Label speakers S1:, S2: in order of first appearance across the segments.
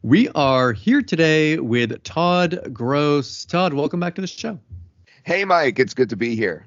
S1: We are here today with Todd Gross. Todd, welcome back to the show.
S2: Hey, Mike, it's good to be here.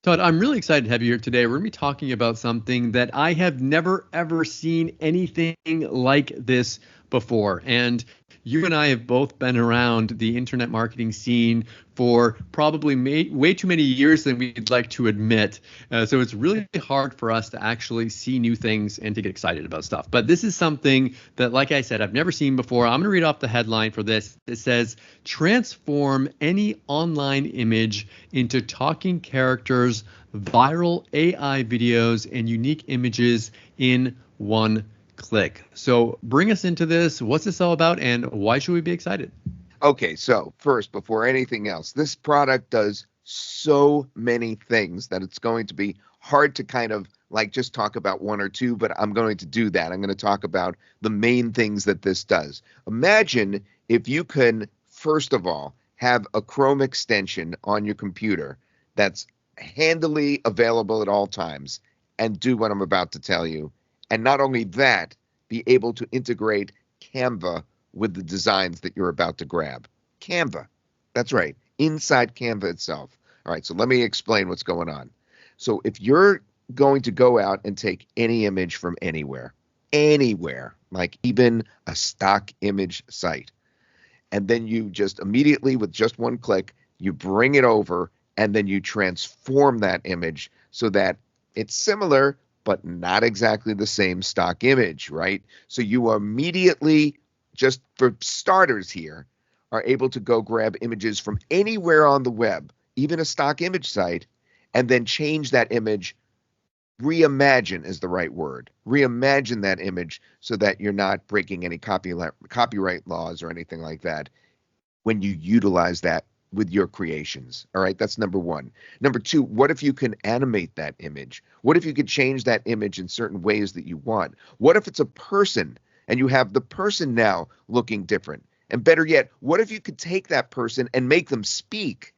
S1: Todd, I'm really excited to have you here today. We're going to be talking about something that I have never, ever seen anything like this before. And you and I have both been around the internet marketing scene for probably way too many years than we'd like to admit. So it's really hard for us to actually see new things and to get excited about stuff. But this is something that, like I said, I've never seen before. I'm going to read off the headline for this. It says, transform any online image into talking characters, viral AI videos, and unique images in one click. So bring us into this. What's this all about, and why should we be excited?
S2: Okay, so first, before anything else, this product does so many things that it's going to be hard to kind of like just talk about one or two, but I'm going to do that. I'm going to talk about the main things that this does. Imagine if you can, first of all, have a Chrome extension on your computer that's handily available at all times and do what I'm about to tell you. And not only that, be able to integrate Canva with the designs that you're about to grab. Canva, that's right, inside Canva itself. All right, so let me explain what's going on. So if you're going to go out and take any image from anywhere, like even a stock image site, and then you just immediately, with just one click, you bring it over and then you transform that image so that it's similar, but not exactly the same stock image, right? So you immediately, just for starters here, are able to go grab images from anywhere on the web, even a stock image site, and then change that image. Reimagine is the right word. Reimagine that image so that you're not breaking any copyright laws or anything like that when you utilize that with your creations. All right, that's number one. Number two, what if you can animate that image? What if you could change that image in certain ways that you want? What if it's a person and you have the person now looking different? And better yet, what if you could take that person and make them speak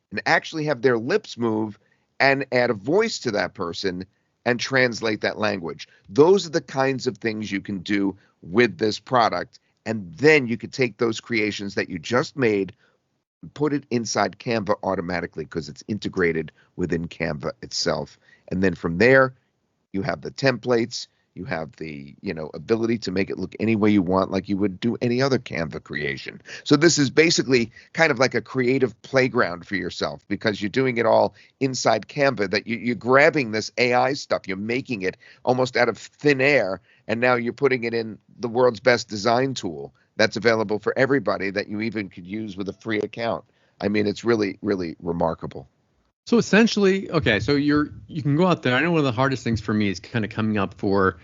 S2: and actually have their lips move and add a voice to that person and translate that language? Those are the kinds of things you can do with this product. And then you could take those creations that you just made, put it inside Canva automatically because it's integrated within Canva itself. And then from there, you have the templates, you have the, ability to make it look any way you want, like you would do any other Canva creation. So this is basically kind of like a creative playground for yourself because you're doing it all inside Canva, that you're grabbing this AI stuff, you're making it almost out of thin air, and now you're putting it in the world's best design tool that's available for everybody that you even could use with a free account. I mean, it's really, really remarkable.
S1: So essentially, okay, so you can go out there. I know one of the hardest things for me is kind of coming up for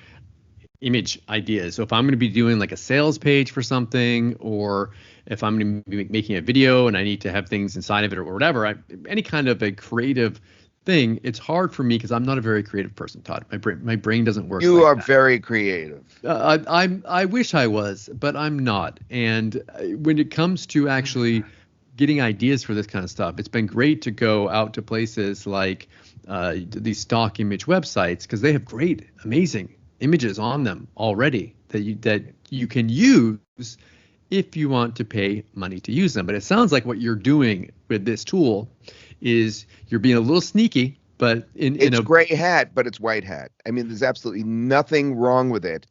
S1: image ideas. So if I'm going to be doing like a sales page for something, or if I'm going to be making a video and I need to have things inside of it or whatever, any kind of a creative thing, it's hard for me because I'm not a very creative person, Todd. My brain doesn't work.
S2: You
S1: like
S2: are
S1: that.
S2: very creative.
S1: I wish I was, but I'm not. And when it comes to actually getting ideas for this kind of stuff, it's been great to go out to places like these stock image websites because they have great, amazing images on them already that you can use if you want to pay money to use them. But it sounds like what you're doing with this tool is you're being a little sneaky, but
S2: it's gray hat, but it's white hat. I mean, there's absolutely nothing wrong with it.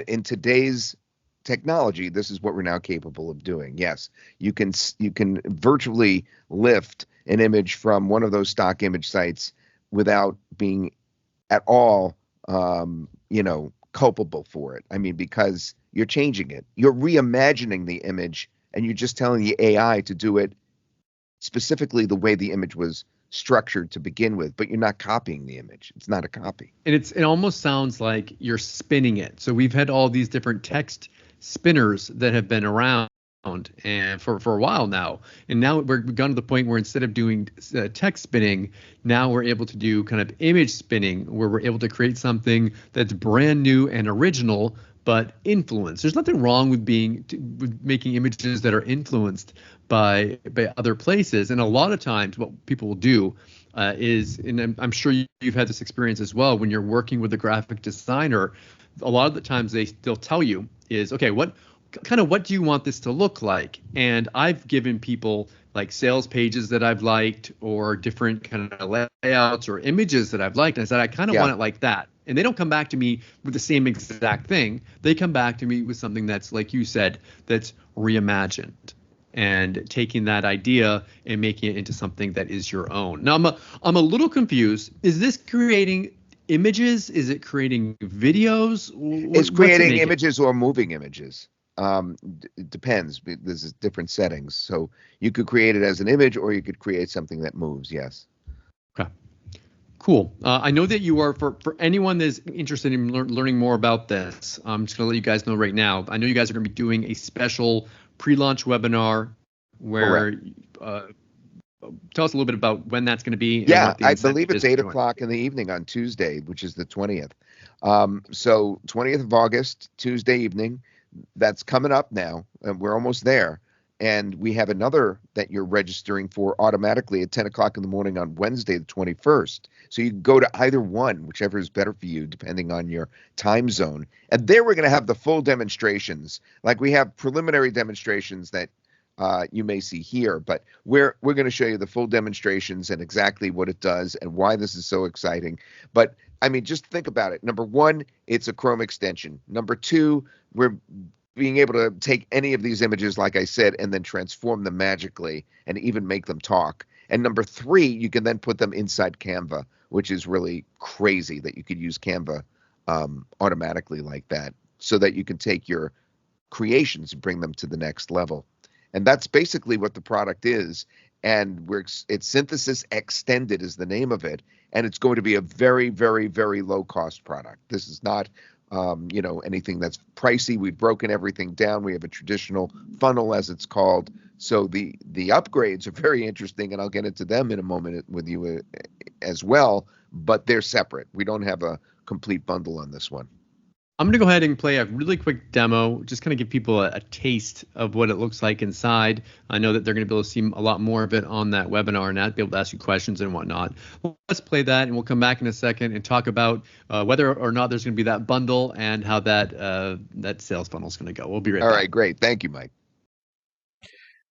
S2: In today's technology, this is what we're now capable of doing. Yes, you can virtually lift an image from one of those stock image sites without being at all, culpable for it. I mean, because you're changing it, you're reimagining the image, and you're just telling the AI to do it specifically the way the image was structured to begin with, but you're not copying the image. It's not a copy.
S1: And it almost sounds like you're spinning it. So we've had all these different text spinners that have been around and for a while now. And now we've gone to the point where instead of doing text spinning, now we're able to do kind of image spinning, where we're able to create something that's brand new and original, but influenced. There's nothing wrong with with making images that are influenced by other places. And a lot of times what people will do is, and I'm sure you've had this experience as well, when you're working with a graphic designer, a lot of the times they'll tell you is, okay, what kind of what do you want this to look like? And I've given people like sales pages that I've liked or different kind of layouts or images that I've liked. And I said, I kind of
S2: Yeah.
S1: want it like that. And they don't come back to me with the same exact thing. They come back to me with something that's, like you said, that's reimagined and taking that idea and making it into something that is your own. Now, I'm a little confused. Is this creating images? Is it creating videos?
S2: It's
S1: What's it
S2: creating
S1: making?
S2: images or moving images. It depends. There's different settings. So you could create it as an image or you could create something that moves. Yes.
S1: Okay. Cool. I know that you are, for anyone that's interested in learning more about this, I'm just going to let you guys know right now. I know you guys are going to be doing a special pre-launch webinar
S2: Correct.
S1: where tell us a little bit about when that's going to be and
S2: Yeah,
S1: what the
S2: I
S1: incentive
S2: believe it's
S1: is to
S2: eight
S1: join.
S2: o'clock in the evening on Tuesday, which is the 20th. So 20th of August, Tuesday evening, that's coming up now, and we're almost there. And we have another that you're registering for automatically at 10 o'clock in the morning on Wednesday, the 21st. So you can go to either one, whichever is better for you, depending on your time zone. And there we're going to have the full demonstrations. Like we have preliminary demonstrations that you may see here, but we're going to show you the full demonstrations and exactly what it does and why this is so exciting. But I mean, just think about it. Number one, it's a Chrome extension. Number two, we're being able to take any of these images, like I said, and then transform them magically and even make them talk. And number three, you can then put them inside Canva, which is really crazy that you could use Canva automatically like that, so that you can take your creations and bring them to the next level. And that's basically what the product is. And it's Synthesis Extended is the name of it, and it's going to be a very, very, very low cost product. This is not, anything that's pricey. We've broken everything down. We have a traditional funnel, as it's called. So the upgrades are very interesting, and I'll get into them in a moment with you as well. But they're separate. We don't have a complete bundle on this one.
S1: I'm going to go ahead and play a really quick demo, just kind of give people a taste of what it looks like inside. I know that they're going to be able to see a lot more of it on that webinar and I'll be able to ask you questions and whatnot. Let's play that and we'll come back in a second and talk about whether or not there's going to be that bundle and how that sales funnel is going to go. We'll be right
S2: All
S1: back.
S2: right, great. Thank you, Mike.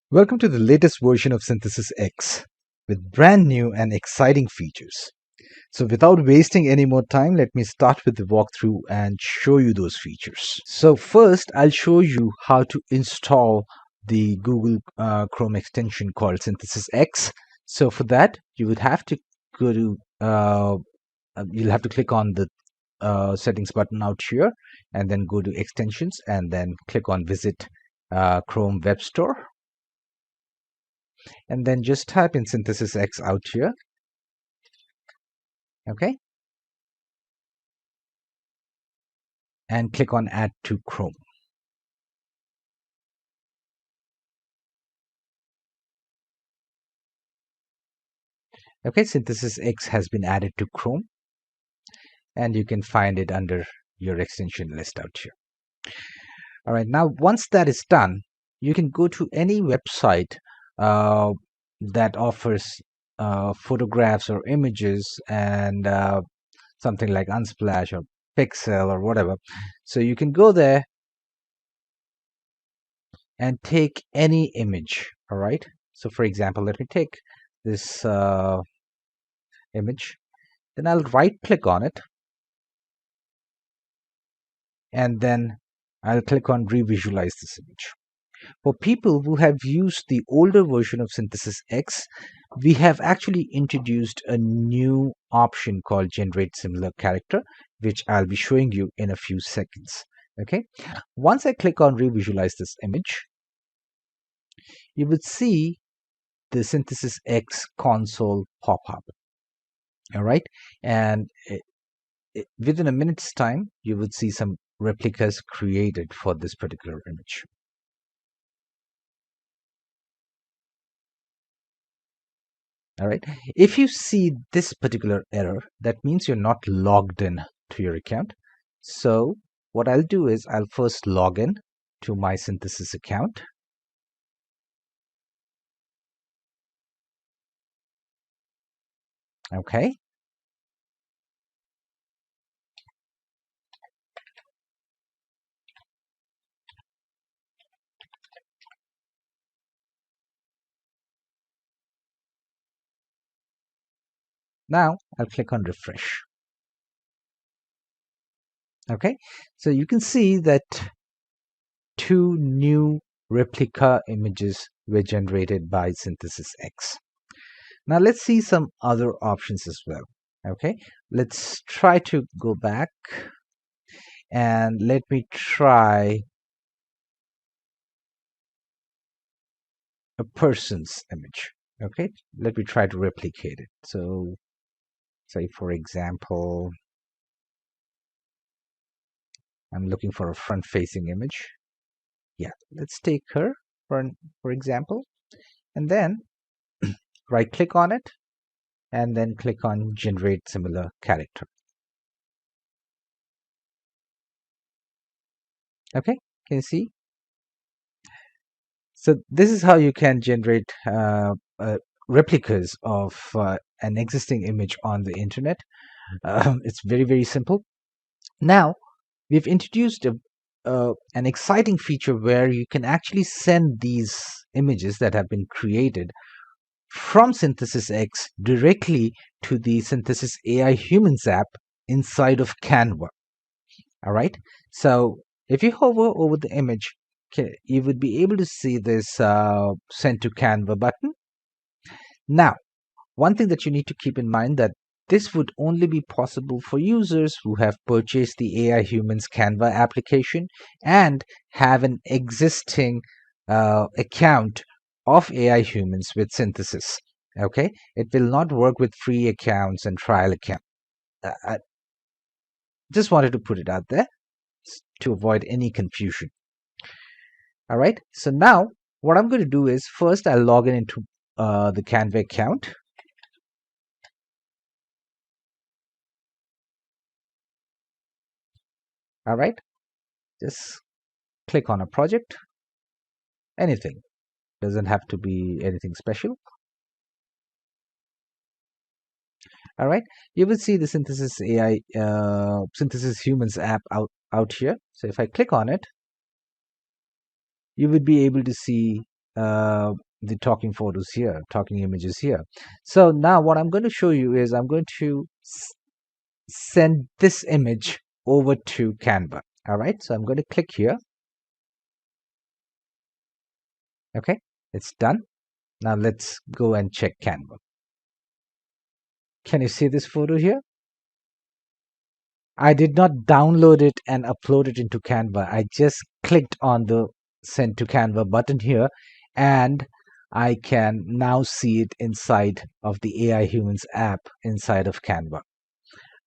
S3: Welcome to the latest version of Synthesis X with brand new and exciting features. So without wasting any more time, let me start with the walkthrough and show you those features. So first, I'll show you how to install the Google Chrome extension called Synthesis X. So for that, you would have to go to, you'll have to click on the settings button out here and then go to extensions and then click on visit Chrome Web Store. And then just type in Synthesis X out here. Okay. And click on Add to Chrome. Okay, Synthesis X has been added to Chrome, and you can find it under your extension list out here. All right, now once that is done, you can go to any website that offers photographs or images and something like Unsplash or Pixel or whatever. So you can go there and take any image. All right. So for example, let me take this image. Then I'll right click on it. And then I'll click on revisualize this image. For people who have used the older version of Synthesis X, we have actually introduced a new option called generate similar character, which I'll be showing you in a few seconds. Okay. Once I click on revisualize this image, you would see the Synthesis X console pop up. All right. And within a minute's time, you would see some replicas created for this particular image. All right. If you see this particular error, that means you're not logged in to your account. So what I'll do is I'll first log in to my Synthesis account. Okay. Now I'll click on refresh. Okay, so you can see that two new replica images were generated by Synthesys X. Now let's see some other options as well. Okay, let's try to go back and let me try a person's image. Okay, let me try to replicate it. So say for example, I'm looking for a front facing image. Yeah, let's take her for example, and then right click on it and then click on generate similar character. Okay, can you see? So this is how you can generate replicas of an existing image on the internet. It's very, very simple. Now, we've introduced an exciting feature where you can actually send these images that have been created from Synthesys X directly to the Synthesys AI Humans app inside of Canva. All right. So if you hover over the image, you would be able to see this send to Canva button. Now, one thing that you need to keep in mind that this would only be possible for users who have purchased the AI Humans Canva application and have an existing account of AI Humans with Synthesys. Okay, it will not work with free accounts and trial accounts. I just wanted to put it out there to avoid any confusion. All right, so now what I'm going to do is first I'll log in into the Canva account. All right, just click on a project, anything, doesn't have to be anything special. All right, you will see the Synthesys AI Synthesys Humans app out here. So if I click on it, you would be able to see the talking photos here, talking images here. So now what I'm going to show you is I'm going to send this image over to Canva. All right, so I'm going to click here. Okay, it's done. Now let's go and check Canva. Can you see this photo here? I did not download it and upload it into Canva. I just clicked on the send to Canva button here and I can now see it inside of the AI Humans app inside of Canva.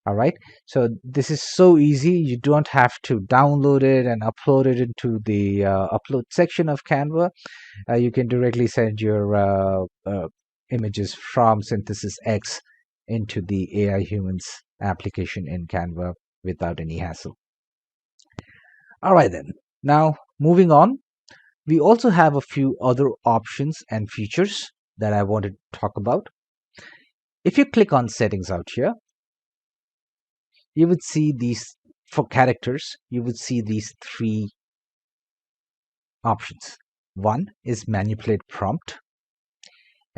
S3: All right, so this is so easy. You don't have to download it and upload it into the upload section of Canva. You can directly send your images from Synthesys X into the AI Humans application in Canva without any hassle. All right, then. Now, moving on, we also have a few other options and features that I wanted to talk about. If you click on settings out here, you would see these, for characters, you would see these three options. One is manipulate prompt.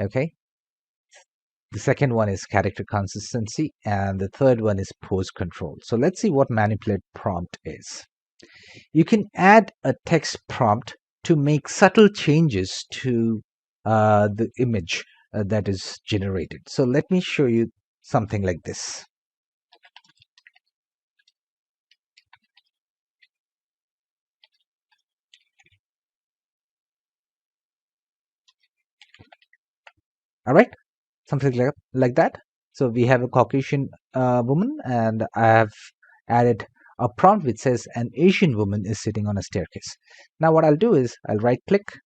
S3: Okay. The second one is character consistency, and the third one is pose control. So let's see what manipulate prompt is. You can add a text prompt to make subtle changes to the image that is generated. So let me show you something like this. All right, something like that. So we have a Caucasian woman, and I have added a prompt which says an Asian woman is sitting on a staircase. Now what I'll do is I'll right click,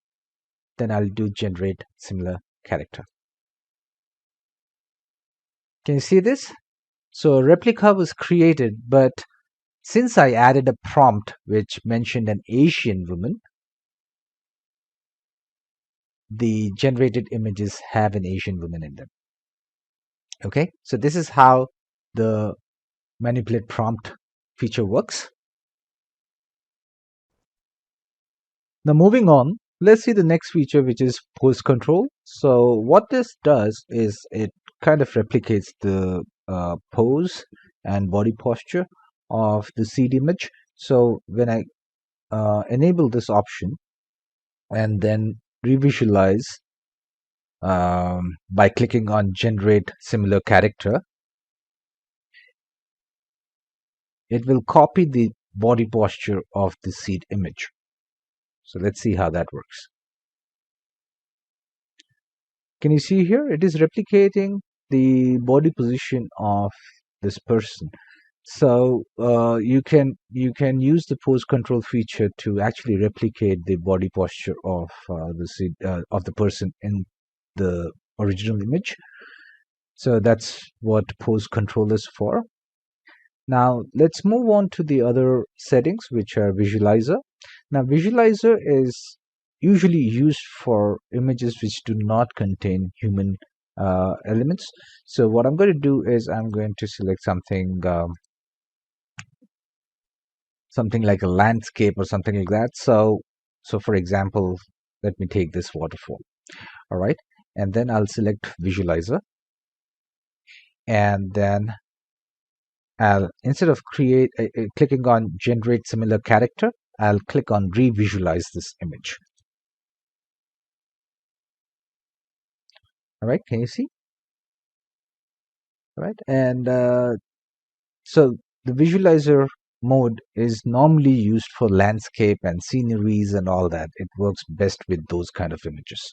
S3: then I'll do generate similar character. Can you see this? So a replica was created, but since I added a prompt which mentioned an Asian woman, the generated images have an Asian woman in them. Okay, so this is how the manipulate prompt feature works. Now moving on, let's see the next feature, which is pose control. So what this does is it kind of replicates the pose and body posture of the seed image. So when I enable this option and then revisualize by clicking on generate similar character, it will copy the body posture of the seed image. So let's see how that works. Can you see here? It is replicating the body position of this person. So you can use the pose control feature to actually replicate the body posture of the person in the original image. So that's what pose control is for. Now let's move on to the other settings, which are visualizer. Now visualizer is usually used for images which do not contain human elements. So what I'm going to do is I'm going to select something like a landscape or something like that. So for example, let me take this waterfall. All right, and then I'll select visualizer, and then I'll, instead of clicking on generate similar character, I'll click on revisualize this image. All right, can you see? All right, and so the visualizer mode is normally used for landscape and sceneries and all that. It works best with those kind of images.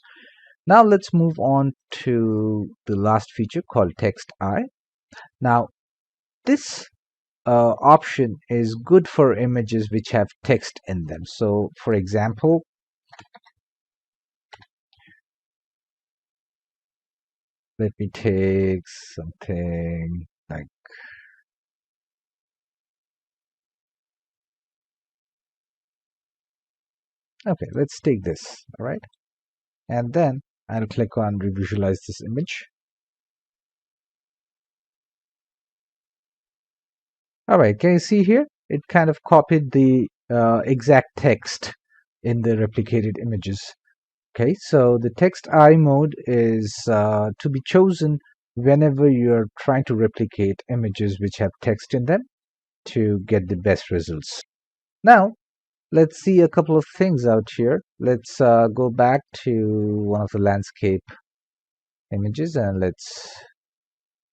S3: Now let's move on to the last feature called text eye. Now this option is good for images which have text in them. So for example, let me take something like, okay, let's take this. All right, and then I'll click on revisualize this image. All right, can you see here? It kind of copied the exact text in the replicated images. Okay, so the text eye mode is to be chosen whenever you're trying to replicate images which have text in them to get the best results. Now, let's see a couple of things out here. Let's go back to one of the landscape images and let's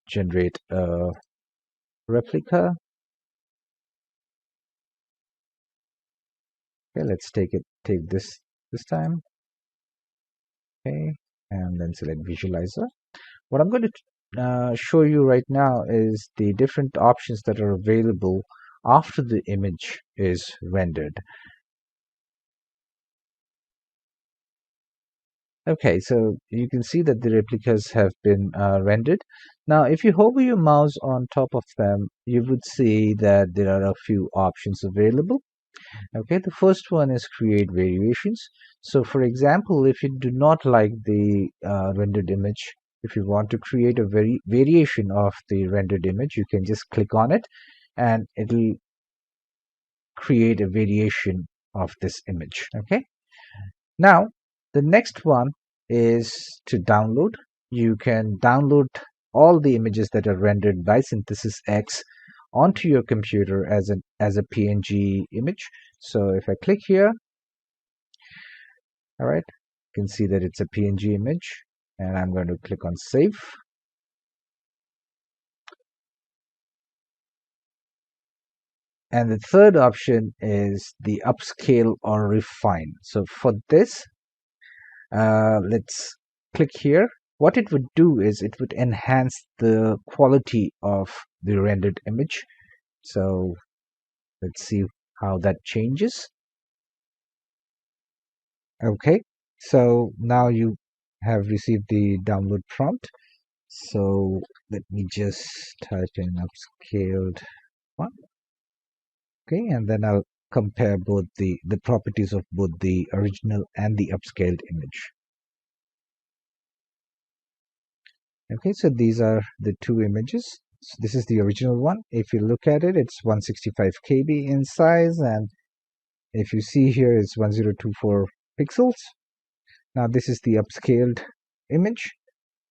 S3: generate a replica. Okay, let's take this time. Okay, and then select visualizer. What I'm going to show you right now is the different options that are available after the image is rendered. Okay, so you can see that the replicas have been rendered. Now, if you hover your mouse on top of them, you would see that there are a few options available. Okay, the first one is create variations. So for example, if you do not like the rendered image, if you want to create a variation of the rendered image, you can just click on it and it'll create a variation of this image. Okay, now the next one is to download. You can download all the images that are rendered by Synthesys X onto your computer as a PNG image. So if I click here, all right, you can see that it's a PNG image, and I'm going to click on save. And the third option is the upscale or refine. So for this, let's click here. What it would do is it would enhance the quality of the rendered image. So let's see how that changes. Okay, so now you have received the download prompt. So let me just type in upscaled one. Okay, and then I'll compare both the properties of both the original and the upscaled image. Okay, so these are the two images. So this is the original one. If you look at it, it's 165 KB in size, and if you see here, it's 1024 pixels. Now this is the upscaled image.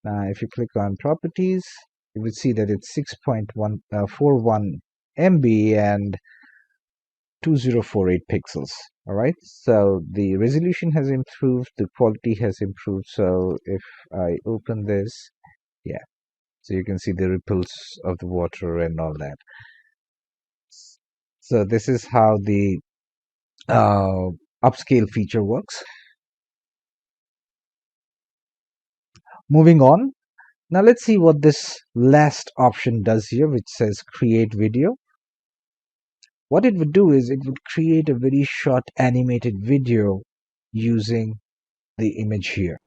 S3: Now, if you click on properties, you would see that it's 6.141 MB and 2048 pixels. All right, so the resolution has improved, the quality has improved. So if I open this, yeah, so you can see the ripples of the water and all that. So this is how the upscale feature works. Moving on, now let's see what this last option does here, which says create video. What it would do is it would create a very short animated video using the image here.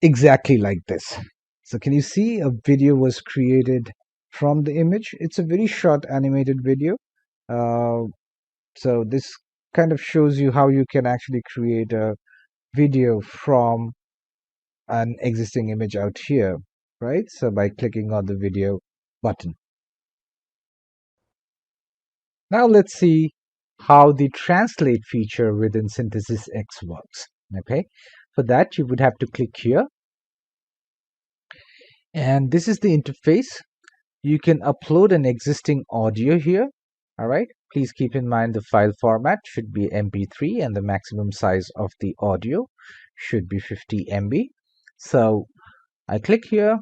S3: Exactly like this. So can you see a video was created from the image? It's a very short animated video. Uh, so this kind of shows you how you can actually create a video from an existing image out here, right? So by clicking on the video button. Now let's see how the translate feature within Synthesys X works. Okay, for that you would have to click here, and this is the interface. You can upload an existing audio here. All right, please keep in mind the file format should be MP3 and the maximum size of the audio should be 50 MB. So I click here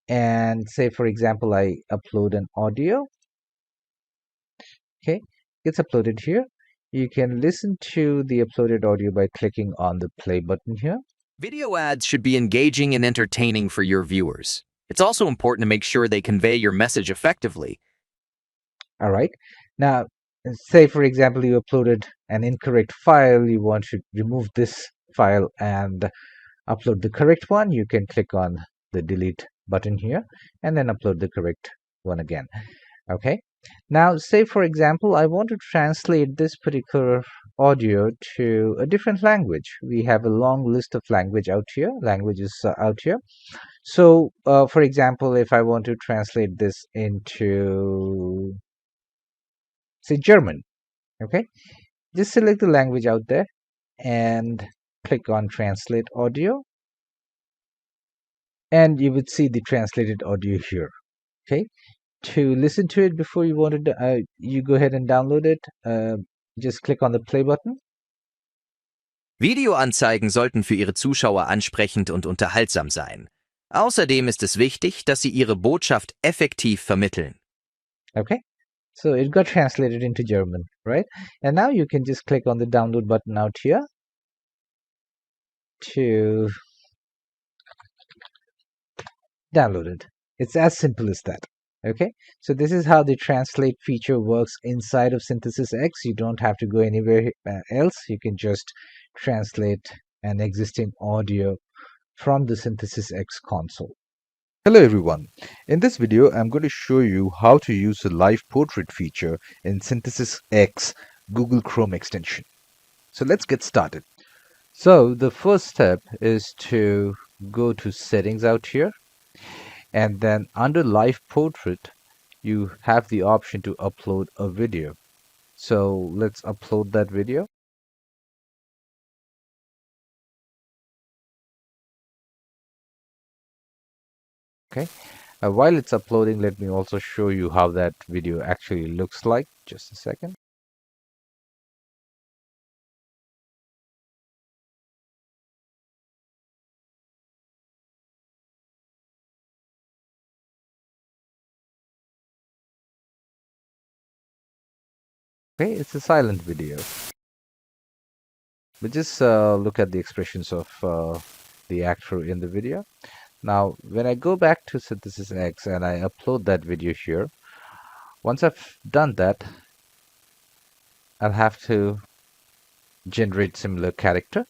S3: and say, for example, I upload an audio. Okay, it's uploaded here. You can listen to the uploaded audio by clicking on the play button here.
S4: Video ads should be engaging and entertaining for your viewers. It's also important to make sure they convey your message effectively.
S3: All right. Now, say, for example, you uploaded an incorrect file. You want to remove this file and upload the correct one. You can click on the delete button here and then upload the correct one again. Okay. Now, say, for example, I want to translate this particular audio to a different language. We have a long list of languages out here. So, for example, if I want to translate this into, say, German, okay, just select the language out there and click on translate audio, and you would see the translated audio here. Okay, to listen to it before you wanted to, you go ahead and download it. Just click on the play button.
S4: Videoanzeigen sollten für Ihre Zuschauer ansprechend und unterhaltsam sein. Außerdem ist es wichtig, dass Sie Ihre Botschaft effektiv vermitteln.
S3: Okay, so it got translated into German, right? And now you can just click on the download button out here to download it. It's as simple as that. Okay, so this is how the translate feature works inside of Synthesys X. You don't have to go anywhere else. You can just translate an existing audio from the Synthesys X console.
S5: Hello everyone. In this video, I'm going to show you how to use the live portrait feature in Synthesys X Google Chrome extension. So let's get started.
S3: So the first step is to go to settings out here, and then under live portrait, you have the option to upload a video. So let's upload that video. Okay, while it's uploading, let me also show you how that video actually looks like. Just a second. Okay, it's a silent video. But just look at the expressions of the actor in the video. Now, when I go back to Synthesys X and I upload that video here, once I've done that, I'll have to generate similar character.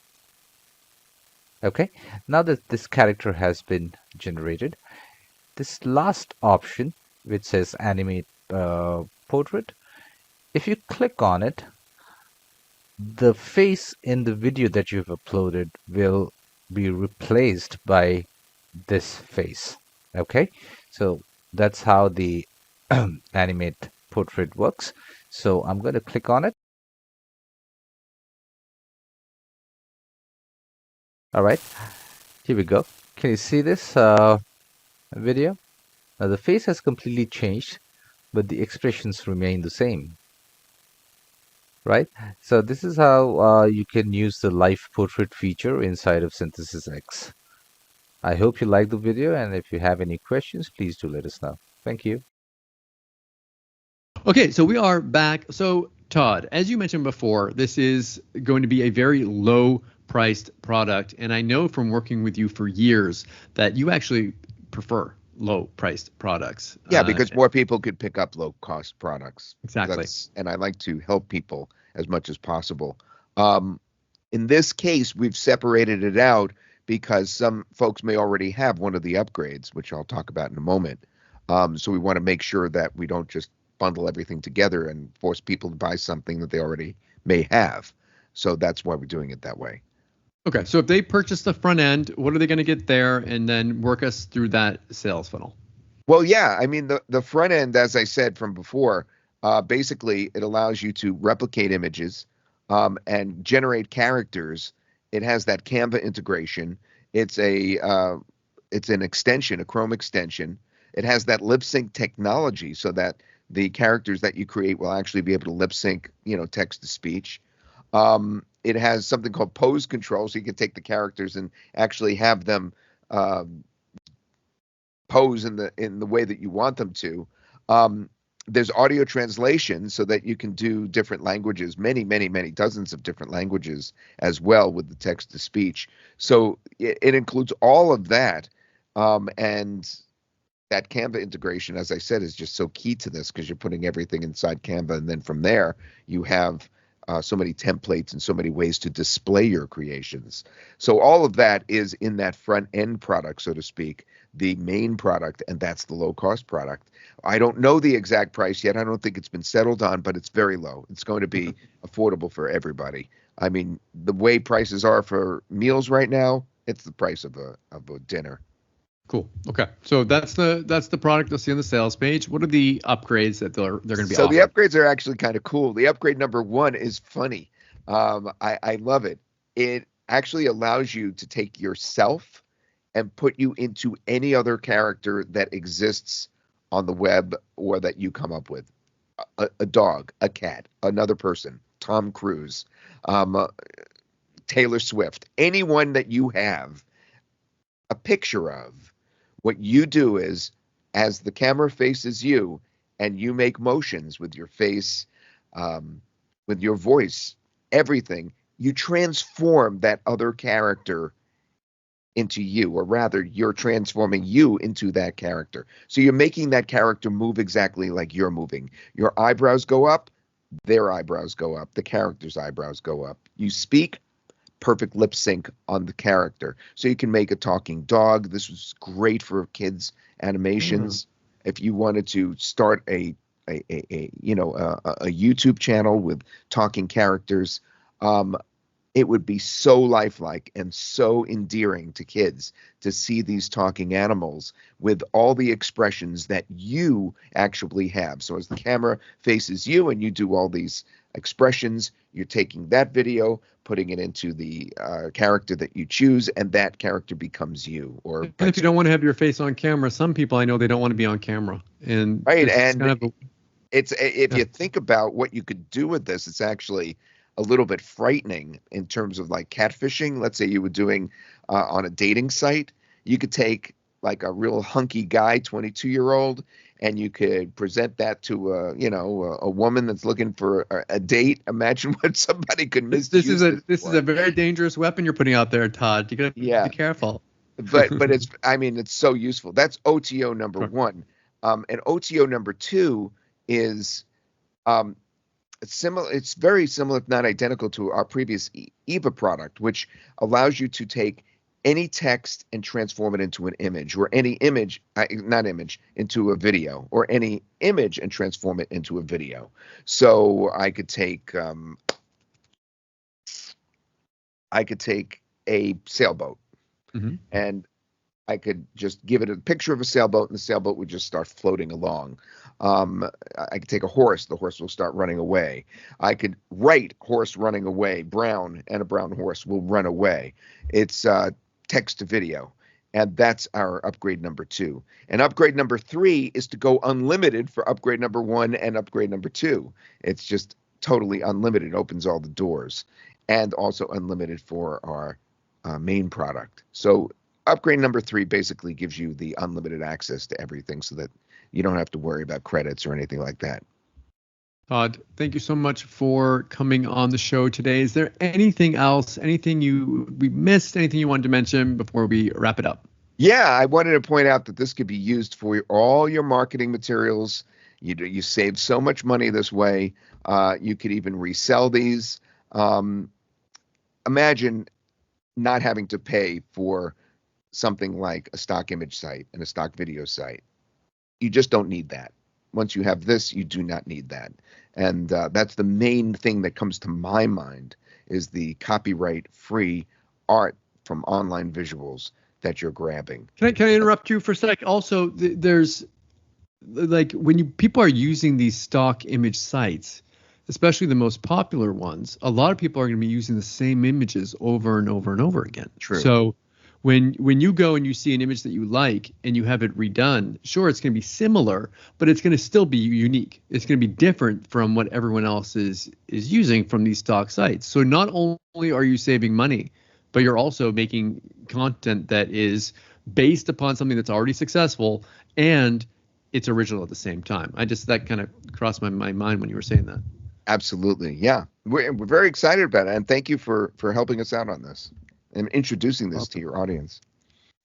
S3: Okay, now that this character has been generated, this last option, which says animate portrait, if you click on it, the face in the video that you've uploaded will be replaced by this face. Okay, so that's how the animate portrait works. So I'm going to click on it.
S5: All right, here we go. Can you see this video? Now the face has completely changed, but the expressions remain the same, right? So this is how you can use the live portrait feature inside of Synthesis X. I hope you liked the video, and if you have any questions, please do let us know. Thank you.
S1: Okay, so we are back. So, Todd, as you mentioned before, this is going to be a very low priced product. And I know from working with you for years that you actually prefer low priced products.
S2: Yeah, because more people could pick up low cost products.
S1: Exactly.
S2: And I like to help people as much as possible. Um, in this case, we've separated it out because some folks may already have one of the upgrades, which I'll talk about in a moment. So we want to make sure that we don't just bundle everything together and force people to buy something that they already may have. So that's why we're doing it that way.
S1: Okay, so if they purchase the front end, what are they going to get there, and then work us through that sales funnel?
S2: Well, yeah, I mean the front end, as I said from before, basically it allows you to replicate images and generate characters. It has that Canva integration. It's an extension, a Chrome extension. It has that lip sync technology, so that the characters that you create will actually be able to lip sync, text to speech. It has something called pose control, so you can take the characters and actually have them pose in the way that you want them to. There's audio translation so that you can do different languages, many dozens of different languages as well with the text to speech. So it includes all of that. And that Canva integration, as I said, is just so key to this because you're putting everything inside Canva. And then from there, you have so many templates and so many ways to display your creations. So all of that is in that front end product, so to speak, the main product, and that's the low cost product. I don't know the exact price yet. I don't think it's been settled on, but it's very low. It's going to be affordable for everybody. I mean, the way prices are for meals right now, it's the price of a dinner.
S1: Cool. Okay. So that's the product you'll see on the sales page. What are the upgrades that they're going to be
S2: So
S1: offering?
S2: the upgrades are actually kind of cool. The upgrade number one is funny. I love it. It actually allows you to take yourself and put you into any other character that exists on the web or that you come up with. A dog, a cat, another person, Tom Cruise, Taylor Swift, anyone that you have a picture of. What you do is, as the camera faces you and you make motions with your face, with your voice, everything, you transform that other character into you, or rather, you're transforming you into that character. So you're making that character move exactly like you're moving. Your eyebrows go up, their eyebrows go up, the character's eyebrows go up. You speak, perfect lip sync on the character. So you can make a talking dog. This was great for kids animations. If you wanted to start a YouTube channel with talking characters, it would be so lifelike and so endearing to kids to see these talking animals with all the expressions that you actually have. So as the camera faces you and you do all these expressions, you're taking that video, putting it into the character that you choose, and that character becomes you. Or
S1: And if you don't want to have your face on camera, some people I know they don't want to be on camera, and
S2: right,
S1: it's
S2: and
S1: kind of
S2: if you think about what you could do with this, it's actually a little bit frightening in terms of like catfishing. Let's say you were doing on a dating site, you could take like a real hunky guy, 22-year-old, and you could present that to a woman that's looking for a date. Imagine what somebody could misuse.
S1: This is a very dangerous weapon you're putting out there, Todd. You gotta be careful.
S2: But it's so useful. That's OTO number one. And OTO number two is it's very similar, if not identical, to our previous Eva product, which allows you to take any text and transform it into an image, or any image, into a video, or any image and transform it into a video. So I could take a sailboat, and I could just give it a picture of a sailboat, and the sailboat would just start floating along. I could take a horse, the horse will start running away. I could write horse running away, brown, and a brown horse will run away. It's text to video. And that's our upgrade number 2. And upgrade number 3 is to go unlimited for upgrade number 1 and upgrade number 2. It's just totally unlimited. It opens all the doors. And also unlimited for our main product. So upgrade number 3 basically gives you the unlimited access to everything so that you don't have to worry about credits or anything like that.
S1: Todd, thank you so much for coming on the show today. Is there anything else, anything we missed, anything you wanted to mention before we wrap it up?
S2: Yeah, I wanted to point out that this could be used for all your marketing materials. You save so much money this way. You could even resell these. Imagine not having to pay for something like a stock image site and a stock video site. You just don't need that. Once you have this, you do not need that. And that's the main thing that comes to my mind is the copyright-free art from online visuals that you're grabbing.
S1: Can I interrupt you for a sec? Also, there's like when people are using these stock image sites, especially the most popular ones, a lot of people are going to be using the same images over and over and over again.
S2: True.
S1: So when you go and you see an image that you like and you have it redone, sure, it's going to be similar, but it's going to still be unique. It's going to be different from what everyone else is using from these stock sites. So not only are you saving money, but you're also making content that is based upon something that's already successful and it's original at the same time. That kind of crossed my mind when you were saying that.
S2: Absolutely. Yeah. We're very excited about it. And thank you for helping us out on this and introducing this to your audience.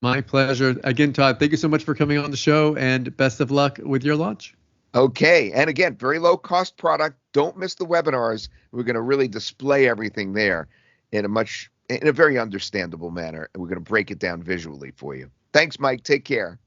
S1: My pleasure. Again, Todd, thank you so much for coming on the show and best of luck with your launch.
S2: Okay. And again, very low cost product. Don't miss the webinars. We're going to really display everything there in a very understandable manner. And we're going to break it down visually for you. Thanks, Mike. Take care.